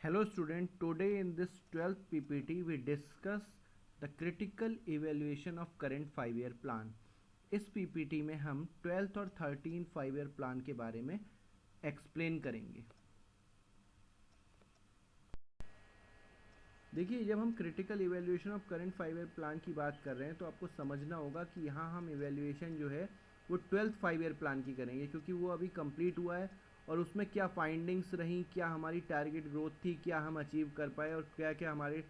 Hello student, today in this 12th PPT we discuss the critical evaluation of current 5 year plan। इस PPT में हम 12th और 13th 5 year plan के बारे में एक्सप्लेन करेंगे। देखिए, जब हम critical evaluation of current 5 year plan की बात कर रहे हैं तो आपको समझना होगा कि यहाँ हम इवेल्यूएशन जो है वो 12th 5 year प्लान की करेंगे, क्योंकि वो अभी कंप्लीट हुआ है और उसमें क्या फाइंडिंग्स रही, क्या हमारी टारगेट ग्रोथ थी, क्या हम अचीव कर पाए और क्या क्या हमारे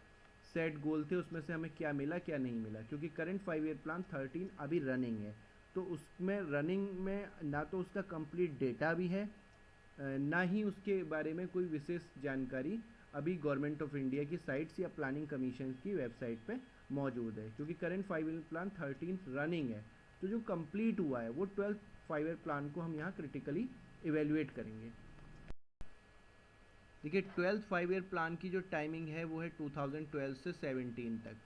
सेट गोल थे, उसमें से हमें क्या मिला क्या नहीं मिला। क्योंकि करंट 5 year प्लान 13 अभी रनिंग है, तो उसमें रनिंग में ना तो उसका कंप्लीट डेटा भी है, ना ही उसके बारे में कोई विशेष जानकारी अभी गवर्नमेंट ऑफ इंडिया की साइट्स या प्लानिंग कमीशन की वेबसाइट पे मौजूद है। क्योंकि करंट 5 year प्लान 13 रनिंग है, तो जो कंप्लीट हुआ है वो 12th 5 year प्लान को हम यहाँ क्रिटिकली इवेल्युएट करेंगे। देखिए, 12th 5 year प्लान की जो टाइमिंग है वो है 2012 से 17 तक।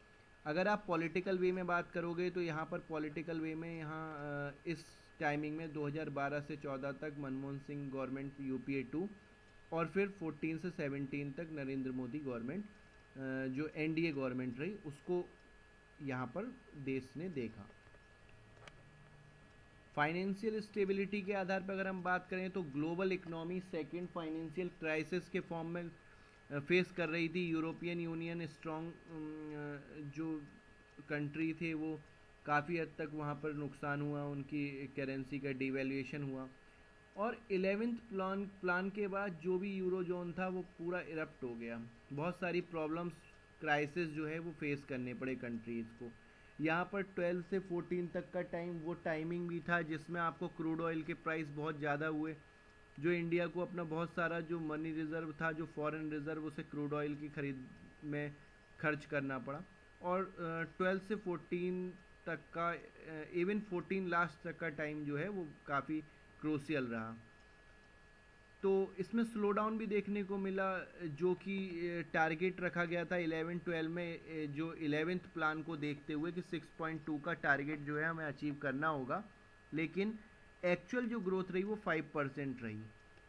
अगर आप पॉलिटिकल वे में बात करोगे तो यहाँ पर पॉलिटिकल वे में यहाँ इस टाइमिंग में 2012 से 14 तक मनमोहन सिंह गवर्नमेंट यूपीए 2 और फिर 14 से 17 तक नरेंद्र मोदी गवर्नमेंट जो एनडीए गवर्नमेंट रही उसको यहाँ पर देश ने देखा। फाइनेंशियल स्टेबिलिटी के आधार पर अगर हम बात करें तो global economy second financial crisis के फॉर्म में फेस कर रही थी। यूरोपियन यूनियन स्ट्रॉन्ग जो कंट्री थे वो काफ़ी हद तक वहाँ पर नुकसान हुआ, उनकी करेंसी का डिवैल्यूएशन हुआ। और 11th प्लान के बाद जो भी यूरो जोन था वो पूरा इरप्ट हो गया। बहुत सारी प्रॉब्लम्स क्राइसिस जो है वो फेस करने पड़े कंट्रीज़ को। यहाँ पर 12 से 14 तक का टाइम वो टाइमिंग भी था जिसमें आपको क्रूड ऑयल के प्राइस बहुत ज़्यादा हुए, जो इंडिया को अपना बहुत सारा जो मनी रिज़र्व था, जो फॉरेन रिज़र्व, उसे क्रूड ऑयल की खरीद में खर्च करना पड़ा। और 12 से 14 तक का, इवन 14 लास्ट तक का टाइम जो है वो काफ़ी क्रूशियल रहा। तो इसमें स्लो डाउन भी देखने को मिला, जो कि टारगेट रखा गया था 11-12 में, जो 11th प्लान को देखते हुए कि 6.2 का टारगेट जो है हमें अचीव करना होगा, लेकिन एक्चुअल जो ग्रोथ रही वो 5% रही।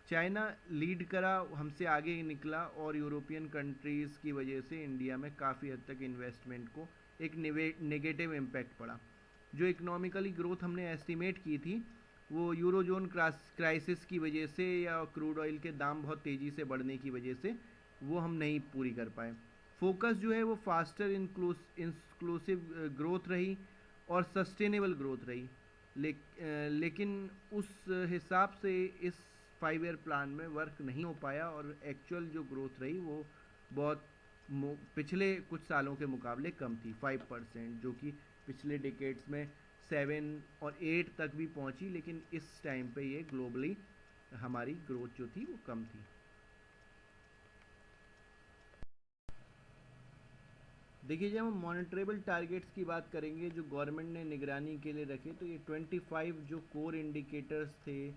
चाइना लीड करा, हमसे आगे निकला और यूरोपियन कंट्रीज़ की वजह से इंडिया में काफ़ी हद तक इन्वेस्टमेंट को एक नेगेटिव इम्पैक्ट पड़ा। जो इकोनॉमिकली ग्रोथ हमने एस्टिमेट की थी वो यूरोजोन क्राइसिस की वजह से या क्रूड ऑयल के दाम बहुत तेज़ी से बढ़ने की वजह से वो हम नहीं पूरी कर पाए। फोकस जो है वो फास्टर इंक्लूसिव ग्रोथ रही और सस्टेनेबल ग्रोथ रही, लेकिन उस हिसाब से इस 5 year प्लान में वर्क नहीं हो पाया और एक्चुअल जो ग्रोथ रही वो बहुत पिछले कुछ सालों के मुकाबले कम थी, 5%, जो कि पिछले डिकेड्स में 7 और 8 तक भी पहुंची, लेकिन इस टाइम पे ये ग्लोबली हमारी ग्रोथ जो थी वो कम थी। देखिए, जब हम मॉनिटरेबल टारगेट्स की बात करेंगे जो गवर्नमेंट ने निगरानी के लिए रखे, तो ये 25 जो कोर इंडिकेटर्स थे,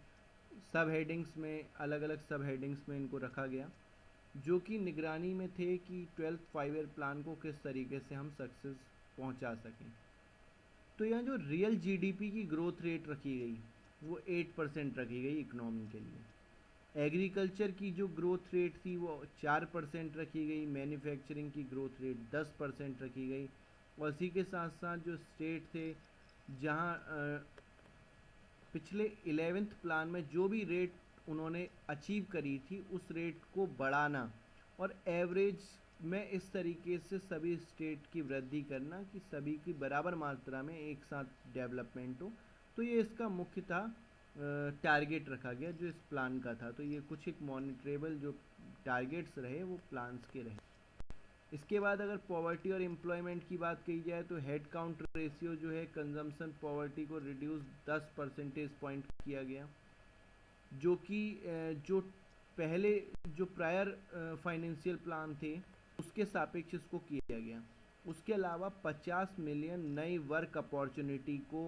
सब हेडिंग्स में, अलग अलग सब हेडिंग्स में इनको रखा गया, जो कि निगरानी में थे कि 12th 5 year प्लान को किस तरीके से हम सक्सेस पहुंचा सकें। तो यहाँ जो रियल जीडीपी की ग्रोथ रेट रखी गई वो 8% रखी गई इकोनॉमी के लिए। एग्रीकल्चर की जो ग्रोथ रेट थी वो 4% रखी गई। मैन्युफैक्चरिंग की ग्रोथ रेट 10% रखी गई। और इसी के साथ साथ जो स्टेट थे जहाँ पिछले 11th प्लान में जो भी रेट उन्होंने अचीव करी थी उस रेट को बढ़ाना और एवरेज में इस तरीके से सभी स्टेट की वृद्धि करना कि सभी की बराबर मात्रा में एक साथ डेवलपमेंट हो। तो ये इसका मुख्य था टारगेट रखा गया जो इस प्लान का था। तो ये कुछ एक मॉनिटरेबल जो टारगेट्स रहे वो प्लान्स के रहे। इसके बाद अगर पॉवर्टी और एम्प्लॉयमेंट की बात की जाए तो हेड काउंट रेशियो जो है कंजम्पशन पॉवर्टी को रिड्यूस 10 परसेंटेज पॉइंट किया गया, जो कि जो पहले जो प्रायर फाइनेंशियल प्लान थे उसके सापेक्ष इसको किया गया। उसके अलावा 50 मिलियन नई वर्क अपॉर्चुनिटी को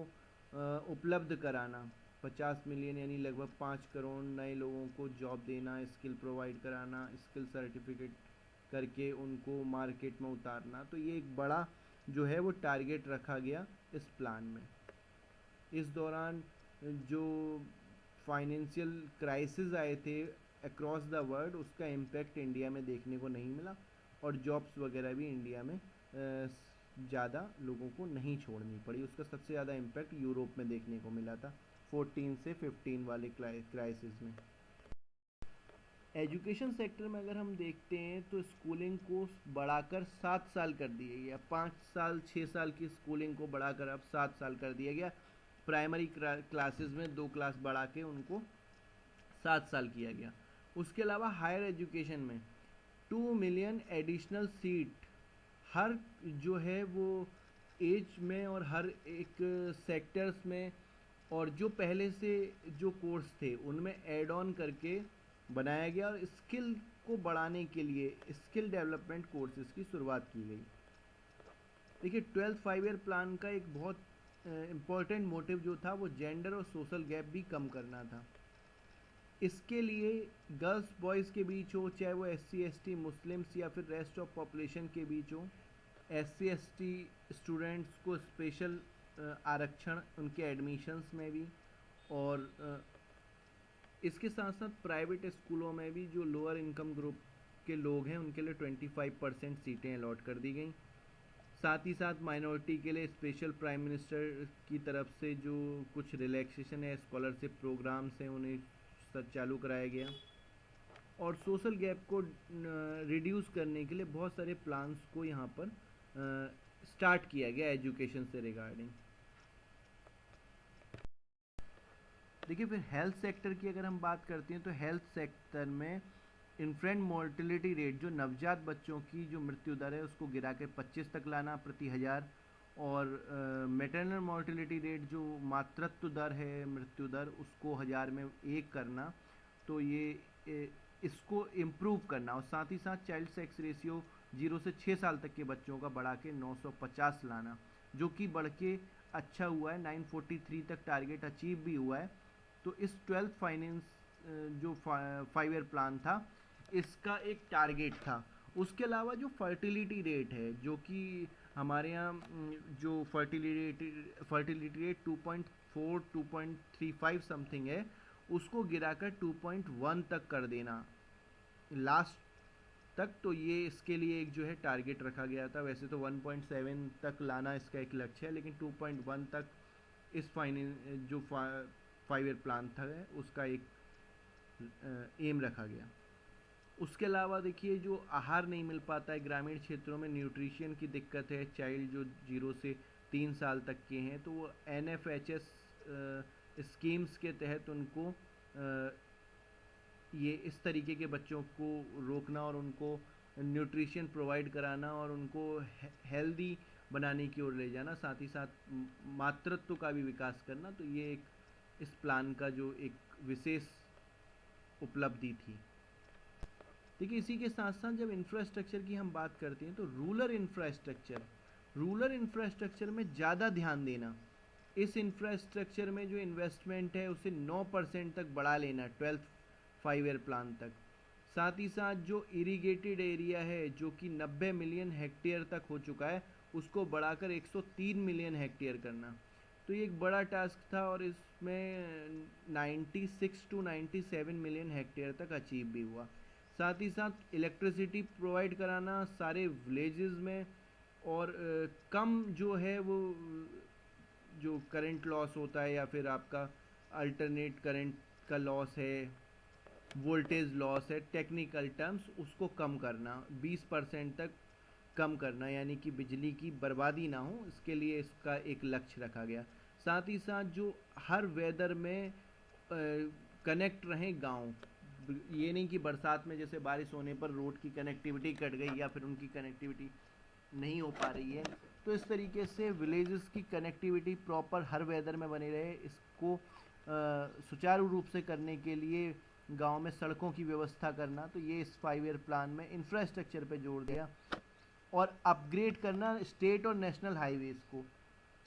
उपलब्ध कराना, 50 मिलियन यानी लगभग 5 करोड़ नए लोगों को जॉब देना, स्किल प्रोवाइड कराना, स्किल सर्टिफिकेट करके उनको मार्केट में उतारना। तो ये एक बड़ा जो है वो टारगेट रखा गया इस प्लान में। इस दौरान जो फाइनेंशियल क्राइसिस आए थे अक्रॉस द वर्ल्ड, उसका इम्पैक्ट इंडिया में देखने को नहीं मिला, और जॉब्स वगैरह भी इंडिया में ज़्यादा लोगों को नहीं छोड़नी पड़ी। उसका सबसे ज़्यादा इम्पैक्ट यूरोप में देखने को मिला था 14 से 15 वाले क्राइसिस में। एजुकेशन सेक्टर में अगर हम देखते हैं तो स्कूलिंग को बढ़ाकर 7 साल कर दिया गया, 5 साल 6 साल की स्कूलिंग को बढ़ाकर अब 7 साल कर दिया गया। प्राइमरी क्लासेस में 2 क्लास बढ़ा के उनको 7 साल किया गया। उसके अलावा हायर एजुकेशन में 2 मिलियन एडिशनल सीट हर जो है वो एज में और हर एक सेक्टर्स में, और जो पहले से जो कोर्स थे उनमें ऐड ऑन करके बनाया गया, और स्किल को बढ़ाने के लिए स्किल डेवलपमेंट कोर्सेज की शुरुआत की गई। देखिए 12th 5 ईयर प्लान का एक बहुत इम्पॉर्टेंट मोटिव जो था वो जेंडर और सोशल गैप भी कम करना था। इसके लिए गर्ल्स बॉयज़ के बीच हो, चाहे वो SC ST मुस्लिम्स या फिर रेस्ट ऑफ पॉपुलेशन के बीच हो, SC ST स्टूडेंट्स को स्पेशल आरक्षण उनके एडमिशन्स में भी, और इसके साथ साथ प्राइवेट स्कूलों में भी जो लोअर इनकम ग्रुप के लोग हैं उनके लिए 25% सीटें अलॉट कर दी गई। साथ ही साथ माइनॉरिटी के लिए स्पेशल प्राइम मिनिस्टर की तरफ से जो कुछ रिलैक्सेशन है, स्कॉलरशिप प्रोग्राम्स हैं, उन्हें चालू कराया गया, और सोशल गैप को रिड्यूस करने के लिए बहुत सारे प्लान्स को यहाँ पर स्टार्ट किया गया एजुकेशन से रिगार्डिंग। देखिए फिर हेल्थ सेक्टर की अगर हम बात करते हैं तो हेल्थ सेक्टर में इन्फेंट मोर्टेलिटी रेट, जो नवजात बच्चों की जो मृत्यु दर है उसको गिरा के 25 तक लाना प्रति 1000, और मैटरनल मोर्टेलिटी रेट जो मातृत्व दर है, मृत्यु दर, उसको 1000 में 1 करना, तो ये इसको इम्प्रूव करना, और साथ ही साथ चाइल्ड सेक्स रेशियो 0 से 6 साल तक के बच्चों का बढ़ा के 950 लाना, जो कि बढ़ के अच्छा हुआ है, 943 तक टारगेट अचीव भी हुआ है। तो इस 12th फाइनेंस जो 5 ईयर प्लान था इसका एक टारगेट था। उसके अलावा जो फर्टिलिटी रेट है, जो कि हमारे यहाँ जो फर्टिलिटी रेट 2.4 2.35 समथिंग है, उसको गिराकर 2.1 तक कर देना लास्ट तक, तो ये इसके लिए एक जो है टारगेट रखा गया था। वैसे तो 1.7 तक लाना इसका एक लक्ष्य है, लेकिन 2.1 तक इस जो 5 ईयर प्लान था उसका एक एम रखा गया। उसके अलावा देखिए जो आहार नहीं मिल पाता है ग्रामीण क्षेत्रों में, न्यूट्रिशन की दिक्कत है, चाइल्ड जो 0 से 3 साल तक के हैं, तो वो NFHS स्कीम्स के तहत उनको ये इस तरीके के बच्चों को रोकना और उनको न्यूट्रिशन प्रोवाइड कराना और उनको हेल्दी बनाने की ओर ले जाना, साथ ही साथ मातृत्व का भी विकास करना, तो ये एक इस प्लान का जो एक विशेष उपलब्धि थी। देखिए इसी के साथ साथ जब इंफ्रास्ट्रक्चर की हम बात करते हैं तो रूरल इंफ्रास्ट्रक्चर में ज़्यादा ध्यान देना, इस इंफ्रास्ट्रक्चर में जो इन्वेस्टमेंट है उसे 9% तक बढ़ा लेना 12th 5 ईयर प्लान तक। साथ ही साथ जो इरिगेटेड एरिया है जो कि 90 मिलियन हेक्टेयर तक हो चुका है, उसको बढ़ाकर 103 मिलियन हेक्टेयर करना, तो ये एक बड़ा टास्क था, और इसमें 96 to 97 मिलियन हेक्टेयर तक अचीव भी हुआ। साथ ही साथ इलेक्ट्रिसिटी प्रोवाइड कराना सारे विलेजेस में, और कम जो है वो जो करंट लॉस होता है या फिर आपका अल्टरनेट करंट का लॉस है, वोल्टेज लॉस है, टेक्निकल टर्म्स, उसको कम करना, 20% तक कम करना, यानी कि बिजली की बर्बादी ना हो, इसके लिए इसका एक लक्ष्य रखा गया। साथ ही साथ जो हर वेदर में कनेक्ट रहें गांव, ये नहीं कि बरसात में जैसे बारिश होने पर रोड की कनेक्टिविटी कट गई या फिर उनकी कनेक्टिविटी नहीं हो पा रही है, तो इस तरीके से विलेजेस की कनेक्टिविटी प्रॉपर हर वेदर में बनी रहे, इसको सुचारू रूप से करने के लिए गांव में सड़कों की व्यवस्था करना, तो ये इस 5 ईयर प्लान में इंफ्रास्ट्रक्चर पे जोर दिया। और अपग्रेड करना स्टेट और नेशनल हाईवेज़ को,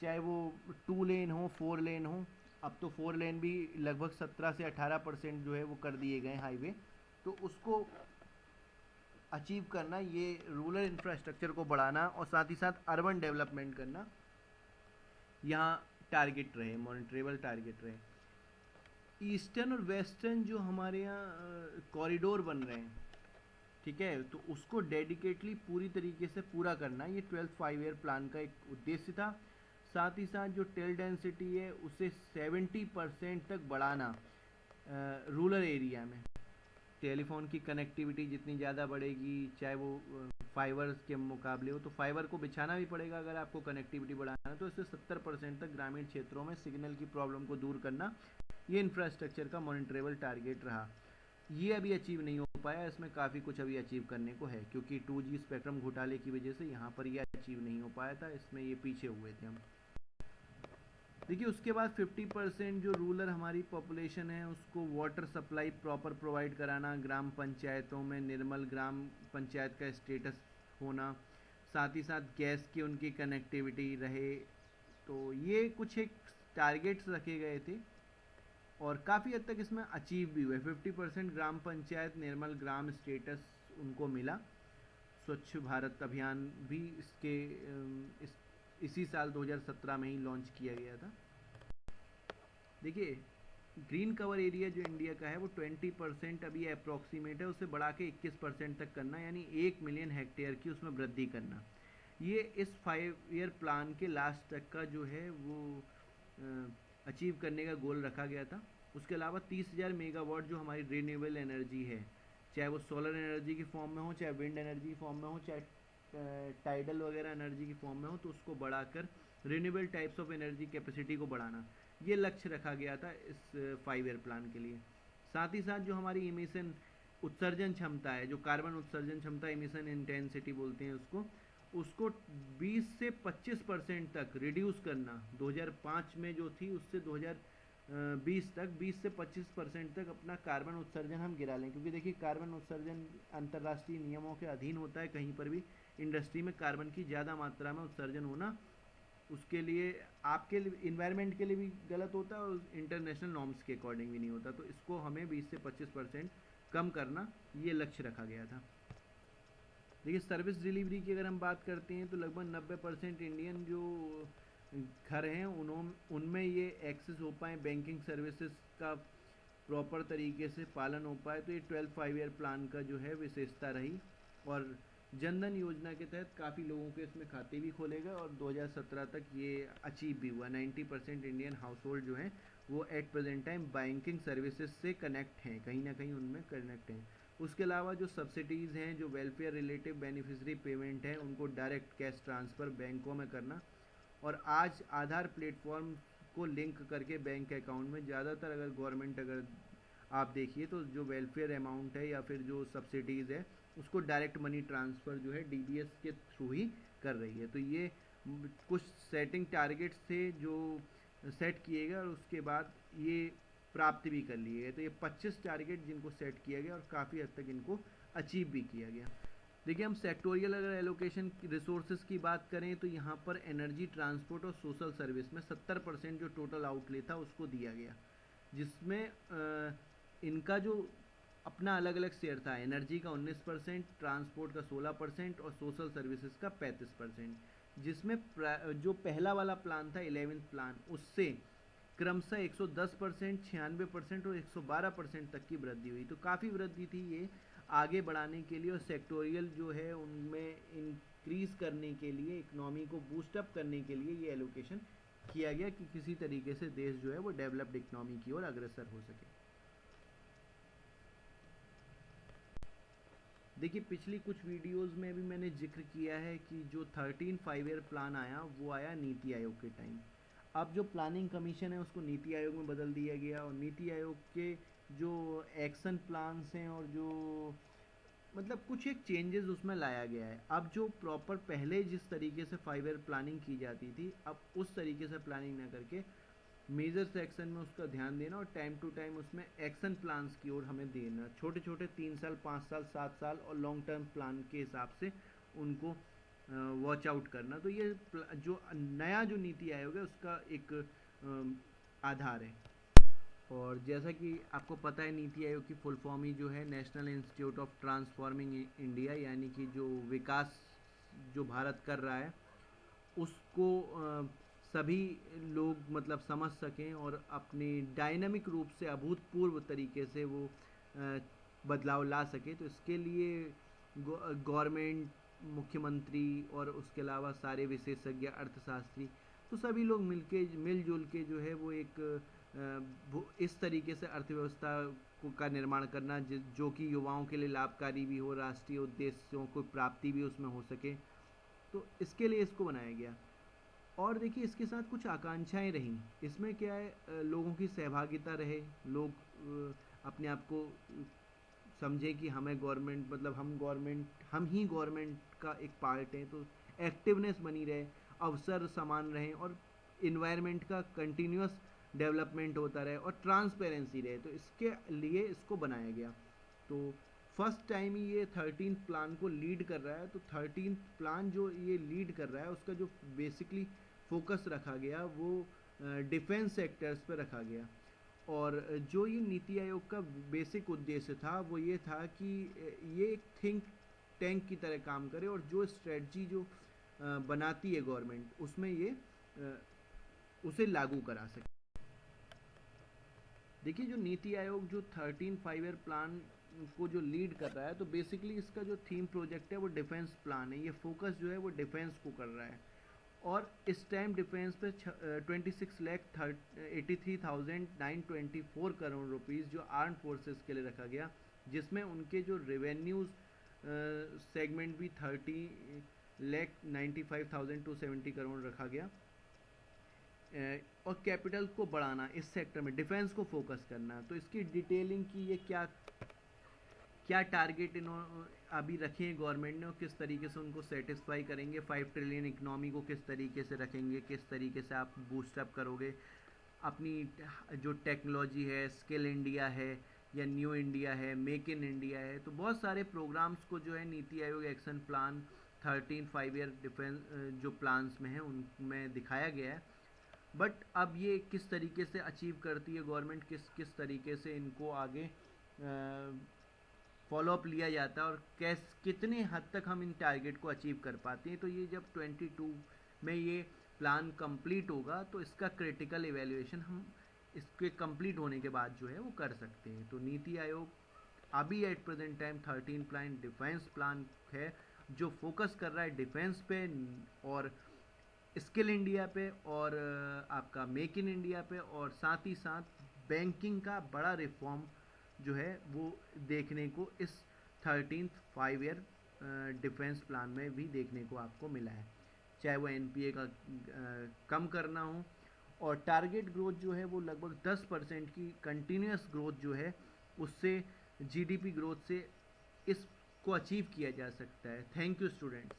चाहे वो 2 लेन हो 4 लेन हो, अब तो 4 लेन भी लगभग 17 से 18% जो है वो कर दिए गए हाईवे, तो उसको अचीव करना, ये रूरल इंफ्रास्ट्रक्चर को बढ़ाना और साथ ही साथ अर्बन डेवलपमेंट करना यहाँ टारगेट रहे, मॉनिटरेबल टारगेट रहे। ईस्टर्न और वेस्टर्न जो हमारे यहाँ कॉरिडोर बन रहे हैं, ठीक है, तो उसको डेडिकेटली पूरी तरीके से पूरा करना, ये 12th 5 ईयर प्लान का एक उद्देश्य था। साथ ही साथ जो टेल डेंसिटी है उसे 70% तक बढ़ाना रूरल एरिया में। टेलीफोन की कनेक्टिविटी जितनी ज़्यादा बढ़ेगी, चाहे वो फाइबर के मुकाबले हो, तो फाइबर को बिछाना भी पड़ेगा अगर आपको कनेक्टिविटी बढ़ाना है, तो इससे 70% तक ग्रामीण क्षेत्रों में सिग्नल की प्रॉब्लम को दूर करना, ये इंफ्रास्ट्रक्चर का मॉनिटरेबल टारगेट रहा। ये अभी अचीव नहीं हो पाया, इसमें काफ़ी कुछ अभी अचीव करने को है, क्योंकि 2G स्पेक्ट्रम घोटाले की वजह से यहाँ पर ये अचीव नहीं हो पाया था, इसमें ये पीछे हुए थे हम। देखिए उसके बाद 50% जो रूरल हमारी पॉपुलेशन है उसको वाटर सप्लाई प्रॉपर प्रोवाइड कराना, ग्राम पंचायतों में निर्मल ग्राम पंचायत का स्टेटस होना, साथ ही साथ गैस की उनकी कनेक्टिविटी रहे। तो ये कुछ एक टारगेट्स रखे गए थे और काफ़ी हद तक इसमें अचीव भी हुए। 50% ग्राम पंचायत निर्मल ग्राम स्टेटस उनको मिला। स्वच्छ भारत अभियान भी इसी साल 2017 में ही लॉन्च किया गया था। देखिए ग्रीन कवर एरिया जो इंडिया का है वो 20% अभी अप्रॉक्सीमेट है, उसे बढ़ा के 21% तक करना, यानी 1 मिलियन हेक्टेयर की उसमें वृद्धि करना। ये इस 5 ईयर प्लान के लास्ट तक का जो है वो अचीव करने का गोल रखा गया था। उसके अलावा 30,000 मेगावाट जो हमारी रिन्यूएबल एनर्जी है, चाहे वो सोलर एनर्जी की फॉर्म में हो, चाहे विंड एनर्जी की फॉर्म में हो, चाहे टाइडल वगैरह एनर्जी की फॉर्म में हो, तो उसको बढ़ाकर renewable types of energy capacity को बढ़ाना, ये लक्ष्य रखा गया था इस 5 ईयर प्लान के लिए। साथ ही साथ जो हमारी इमिशन उत्सर्जन क्षमता है, जो कार्बन उत्सर्जन क्षमता, इमिशन इंटेंसिटी बोलते हैं उसको 20 से 25% तक रिड्यूस करना। 2005 में जो थी उससे 2020 तक 20 से 25% तक अपना कार्बन उत्सर्जन हम गिरा लें, क्योंकि देखिए कार्बन उत्सर्जन अंतर्राष्ट्रीय नियमों के अधीन होता है। कहीं पर भी इंडस्ट्री में कार्बन की ज़्यादा मात्रा में उत्सर्जन होना उसके लिए आपके लिए इन्वायरमेंट के लिए भी गलत होता है और इंटरनेशनल नॉर्म्स के अकॉर्डिंग भी नहीं होता। तो इसको हमें 20 से 25% कम करना, ये लक्ष्य रखा गया था। देखिए सर्विस डिलीवरी की अगर हम बात करते हैं तो लगभग 90% इंडियन जो घर हैं उनमें ये एक्सेस हो पाए, बैंकिंग सर्विसेज का प्रॉपर तरीके से पालन हो पाए, तो ये 12th 5 ईयर प्लान का जो है विशेषता रही। और जनधन योजना के तहत काफ़ी लोगों के इसमें खाते भी खोले गए और 2017 तक ये अचीव भी हुआ। 90% इंडियन हाउस होल्ड जो हैं वो at present time banking services से कनेक्ट हैं, कहीं ना कहीं उनमें कनेक्ट हैं। उसके अलावा जो सब्सिडीज़ हैं, जो वेलफेयर रिलेटिव बेनिफिशरी पेमेंट हैं, उनको डायरेक्ट कैश ट्रांसफ़र बैंकों में करना। और आज आधार प्लेटफॉर्म को लिंक करके बैंक अकाउंट में ज़्यादातर अगर गवर्नमेंट अगर आप देखिए तो जो वेलफेयर अमाउंट है या फिर जो सब्सिडीज़ है उसको डायरेक्ट मनी ट्रांसफ़र जो है डीबीएस के थ्रू ही कर रही है। तो ये कुछ सेटिंग टारगेट्स थे जो सेट किए गए और उसके बाद ये प्राप्त भी कर लिए गए। तो ये 25 टारगेट जिनको सेट किया गया और काफ़ी हद तक इनको अचीव भी किया गया। देखिए हम सेक्टोरियल अगर एलोकेशन रिसोर्सेज की बात करें तो यहाँ पर एनर्जी, ट्रांसपोर्ट और सोशल सर्विस में 70% जो टोटल आउटले था उसको दिया गया, जिसमें इनका जो अपना अलग अलग शेयर था, एनर्जी का 19%, ट्रांसपोर्ट का 16% और सोशल सर्विसेज का 35%, जिसमें जो पहला वाला प्लान था 11th प्लान, उससे क्रमशः 110%, 96% और 112% तक की वृद्धि हुई। तो काफ़ी वृद्धि थी ये आगे बढ़ाने के लिए और सेक्टोरियल जो है उनमें इंक्रीज करने के लिए, इकोनॉमी को बूस्टअप करने के लिए ये एलोकेशन किया गया कि किसी तरीके से देश जो है वो डेवलप्ड इकोनॉमी की ओर अग्रसर हो सके। देखिए पिछली कुछ वीडियोस में भी मैंने जिक्र किया है कि जो 13 5 ईयर प्लान आया वो आया नीति आयोग के टाइम। अब जो प्लानिंग कमीशन है उसको नीति आयोग में बदल दिया गया और नीति आयोग के जो एक्शन प्लान्स हैं और जो मतलब कुछ एक चेंजेस उसमें लाया गया है। अब जो प्रॉपर पहले जिस तरीके से 5 ईयर प्लानिंग की जाती थी, अब उस तरीके से प्लानिंग ना करके मेजर सेक्शन में उसका ध्यान देना और टाइम टू टाइम उसमें एक्शन प्लान्स की ओर हमें देना, छोटे छोटे 3 साल, 5 साल, 7 साल और लॉन्ग टर्म प्लान के हिसाब से उनको वॉच आउट करना। तो ये जो नया जो नीति आयोग है उसका एक आधार है। और जैसा कि आपको पता है नीति आयोग की फुल फॉर्म ही जो है national institute of transforming India, यानी कि जो विकास जो भारत कर रहा है उसको सभी लोग मतलब समझ सकें और अपने डायनामिक रूप से अभूतपूर्व तरीके से वो बदलाव ला सके। तो इसके लिए गवर्नमेंट, मुख्यमंत्री और उसके अलावा सारे विशेषज्ञ अर्थशास्त्री, तो सभी लोग मिलजुल के जो है वो एक इस तरीके से अर्थव्यवस्था का निर्माण करना जो कि युवाओं के लिए लाभकारी भी हो, राष्ट्रीय उद्देश्यों को प्राप्ति भी उसमें हो सके। तो इसके लिए इसको बनाया गया। और देखिए इसके साथ कुछ आकांक्षाएं रहीं। इसमें क्या है, लोगों की सहभागिता रहे, लोग अपने आप को समझे कि हमें गवर्नमेंट मतलब हम ही गवर्नमेंट का एक पार्ट है। तो एक्टिवनेस बनी रहे, अवसर समान रहें और इन्वायरमेंट का कंटिन्यूस डेवलपमेंट होता रहे और ट्रांसपेरेंसी रहे। तो इसके लिए इसको बनाया गया। तो फर्स्ट टाइम ही ये 13th प्लान को लीड कर रहा है। तो 13th प्लान जो ये लीड कर रहा है उसका जो बेसिकली फोकस रखा गया वो डिफेंस सेक्टर्स पे रखा गया। और जो ये नीति आयोग का बेसिक उद्देश्य था वो ये था कि ये एक थिंक टैंक की तरह काम करे और जो स्ट्रेटजी जो बनाती है गवर्नमेंट उसमें ये उसे लागू करा सके। देखिए जो नीति आयोग जो 13 5 ईयर प्लान को जो लीड कर रहा है, तो बेसिकली इसका जो थीम प्रोजेक्ट है वो डिफेंस प्लान है। ये फोकस जो है वो डिफेंस को कर रहा है और इस टाइम डिफेंस पे 26,83,924 करोड़ रुपीस जो आर्म फोर्सेस के लिए रखा गया, जिसमें उनके जो रेवेन्यूज सेगमेंट भी 30,95,270 करोड़ रखा गया। और कैपिटल को बढ़ाना इस सेक्टर में, डिफेंस को फोकस करना। तो इसकी डिटेलिंग की ये क्या क्या टारगेट इन्होंने अभी रखे हैं गवर्नमेंट ने और किस तरीके से उनको सेटिस्फाई करेंगे, 5 ट्रिलियन इकनॉमी को किस तरीके से रखेंगे, किस तरीके से आप बूस्टअप करोगे अपनी जो टेक्नोलॉजी है, स्किल इंडिया है या न्यू इंडिया है, मेक इन इंडिया है। तो बहुत सारे प्रोग्राम्स को जो है NITI Aayog action plan 13 5 year defence जो प्लान्स में है उनमें दिखाया गया है। बट अब ये किस तरीके से अचीव करती है गवर्नमेंट, किस तरीके से इनको आगे फॉलोअप लिया जाता है और कितने हद तक हम इन टारगेट को अचीव कर पाते हैं। तो ये जब 22 में ये प्लान कंप्लीट होगा तो इसका क्रिटिकल इवैल्यूएशन हम इसके कंप्लीट होने के बाद जो है वो कर सकते हैं। तो नीति आयोग अभी at present time 13 plan defence plan है जो फोकस कर रहा है डिफेंस पे और स्किल इंडिया पे और आपका मेक इन इंडिया पे, और साथ ही साथ बैंकिंग का बड़ा रिफॉर्म जो है वो देखने को इस 13th 5 ईयर डिफेंस प्लान में भी देखने को आपको मिला है। चाहे वो एनपीए का कम करना हो, और टारगेट ग्रोथ जो है वो लगभग 10% की कंटिन्यूस ग्रोथ जो है उससे जीडीपी ग्रोथ से इसको अचीव किया जा सकता है। Thank you students.